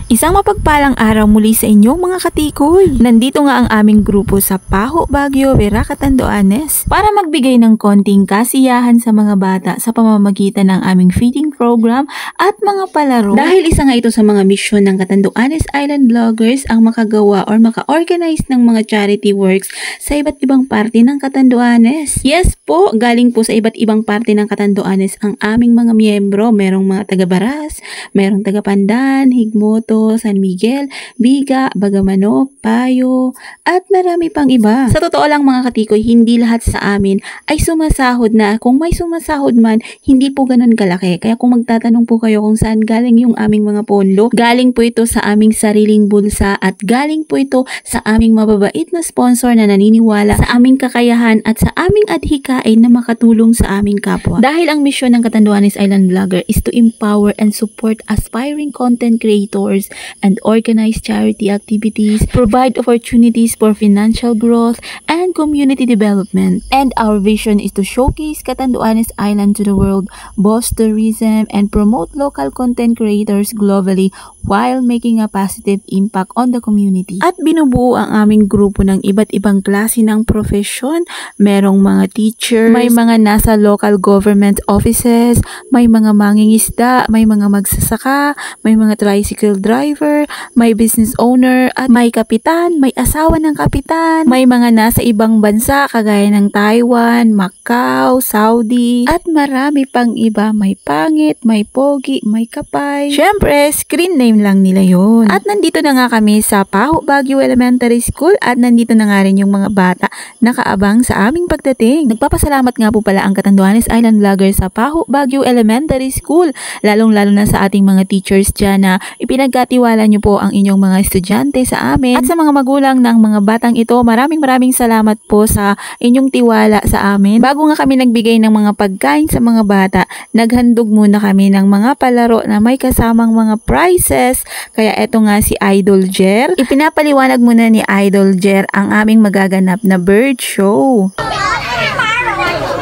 Isang mapagpalang araw muli sa inyong mga katikoy. Nandito nga ang aming grupo sa Paho, Baguio, Vera, Catanduanes para magbigay ng konting kasiyahan sa mga bata sa pamamagitan ng aming feeding program at mga palaro. Dahil isa nga ito sa mga misyon ng Catanduanes Island Vloggers ang makagawa or maka-organize ng mga charity works sa iba't ibang parte ng Catanduanes. Yes po, galing po sa iba't ibang parte ng Catanduanes ang aming mga miyembro. Merong mga taga-Baras, merong taga-Pandan, Higmot, San Miguel, Biga, Bagamanok, Payo, at marami pang iba. Sa totoo lang mga katikoy, hindi lahat sa amin ay sumasahod na. Kung may sumasahod man, hindi po ganun kalaki. Kaya kung magtatanong po kayo kung saan galing yung aming mga pondo, galing po ito sa aming sariling bulsa at galing po ito sa aming mababait na sponsor na naniniwala sa aming kakayahan at sa aming adhikain na makatulong sa aming kapwa. Dahil ang misyon ng Catanduanes Island Vlogger is to empower and support aspiring content creators and organize charity activities, provide opportunities for financial growth and community development. And our vision is to showcase Catanduanes Island to the world, boost tourism, and promote local content creators globally while making a positive impact on the community. At binubuo ang aming grupo ng iba't ibang klase ng profesyon. Merong mga teachers, may mga nasa local government offices, may mga mangingisda, may mga magsasaka, may mga tricycle driver, may business owner, at may kapitan, may asawa ng kapitan, may mga nasa ibang bansa kagaya ng Taiwan, Macau, Saudi, at marami pang iba. May pangit, may pogi, may kapay. Syempre, screen name lang nila yun. At nandito na nga kami sa Paho, Baguio Elementary School at nandito na nga rin yung mga bata nakaabang sa aming pagdating. Nagpapasalamat nga po pala ang Catanduanes Island Vlogger sa Paho, Baguio Elementary School, lalong-lalo na sa ating mga teachers dyan na pinagkatiwala nyo po ang inyong mga estudyante sa amin at sa mga magulang ng mga batang ito. Maraming salamat po sa inyong tiwala sa amin. Bago nga kami nagbigay ng mga pagkain sa mga bata, naghandog muna kami ng mga palaro na may kasamang mga prizes. Kaya eto nga si Idol Jer. Ipinapaliwanag muna ni Idol Jer ang aming magaganap na bird show.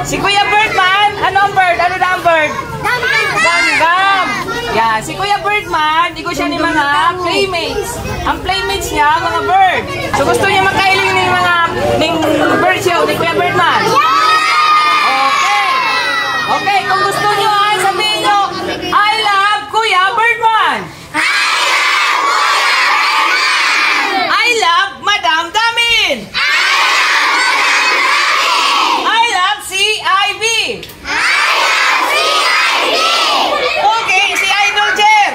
Si Kuya Birdman, ano ang bird? Ano na ang bird? Gam-gam! Yan, si Kuya Birdman, ikaw siya ni mga playmates. Ang playmates niya, mga bird. So gusto niya makailing ng mga bird show ni Kuya Birdman? Okay. Okay, kung gusto niyo ay sabihin niyo, I love Kuya Birdman. I love Madam Damin. I love CIB. Okay, si Idol Jer.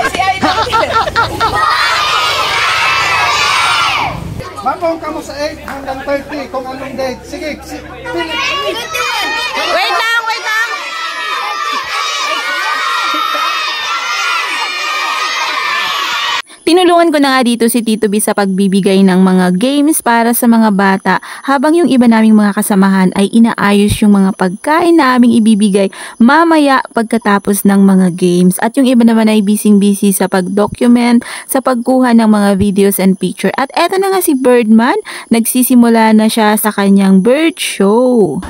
Si Idol Jer. Mabong ka mo sa 8 hanggang 30 kung anong date. Sige, Wait lang, wait lang! Tinulungan ko na nga dito si Tito B sa pagbibigay ng mga games para sa mga bata habang yung iba naming mga kasamahan ay inaayos yung mga pagkain na aming ibibigay mamaya pagkatapos ng mga games. At yung iba naman ay busy sa pag-document, sa pagkuha ng mga videos and picture. At eto na nga si Birdman, nagsisimula na siya sa kanyang bird show.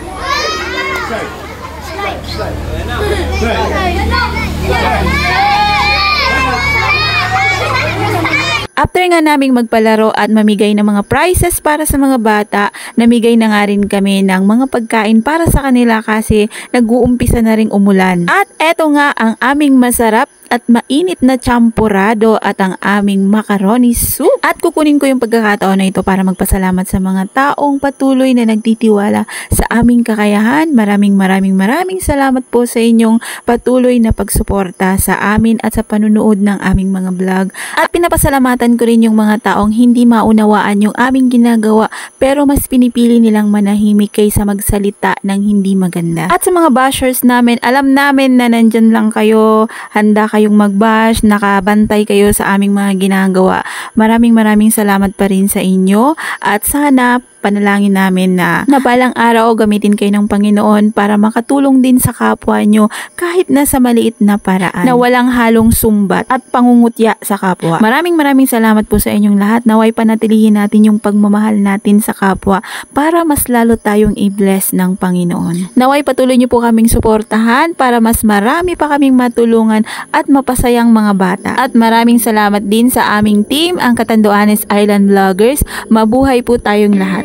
After nga naming magpalaro at mamigay ng mga prizes para sa mga bata, namigay na nga rin kami ng mga pagkain para sa kanila kasi nag-uumpisa na ring umulan. At eto nga ang aming masarap at mainit na champurado at ang aming macaroni soup. At kukunin ko yung pagkakataon na ito para magpasalamat sa mga taong patuloy na nagtitiwala sa aming kakayahan. Maraming salamat po sa inyong patuloy na pagsuporta sa amin at sa panunood ng aming mga vlog. At pinapasalamatan ko rin yung mga taong hindi maunawaan yung aming ginagawa pero mas pinipili nilang manahimik kaysa magsalita ng hindi maganda. At sa mga bashers namin, alam namin na nandyan lang kayo, handa kayong mag-bash, nakabantay kayo sa aming mga ginagawa. Maraming salamat pa rin sa inyo at sana panalangin namin na balang araw gamitin kayo ng Panginoon para makatulong din sa kapwa nyo kahit nasa maliit na paraan na walang halong sumbat at pangungutya sa kapwa. Maraming salamat po sa inyong lahat. Naway panatilihin natin yung pagmamahal natin sa kapwa para mas lalo tayong i-bless ng Panginoon. Naway patuloy nyo po kaming suportahan para mas marami pa kaming matulungan at mapasayang mga bata. At maraming salamat din sa aming team, ang Catanduanes Island Vloggers. Mabuhay po tayong lahat.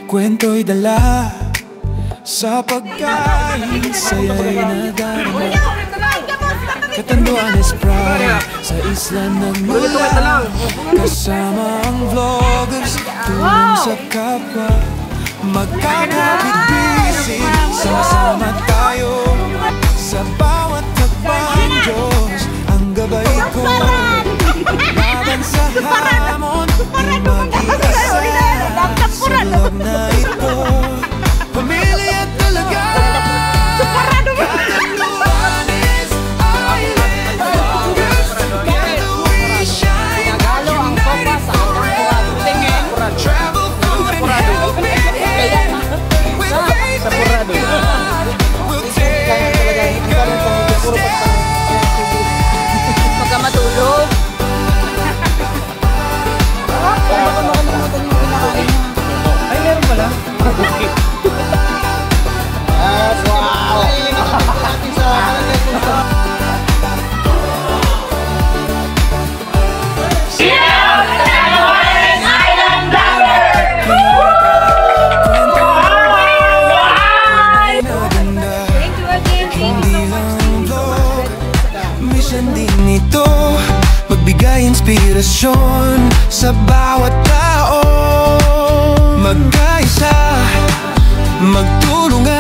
Kwento'y dala sa pagkain, saya'y nadarama. Catanduanes Pride sa isla ng mula, kasama ang vloggers, tulong sa kapwa. Magkakapit-bisig, sama-sama tayo sa bawat takbang. Diyos ang gabay ko, laban sa hamon, di mag-iisa. Sa loob na ito, pamilya talaga. Catanduanes Island Vloggers, together we shine. United for travel, food and help in hand. With faith in God, we'll take a step. Magka matulog. Ay, meron pala. Magbigay inspirasyon sa bawat tao, magkaisa, magtulungan.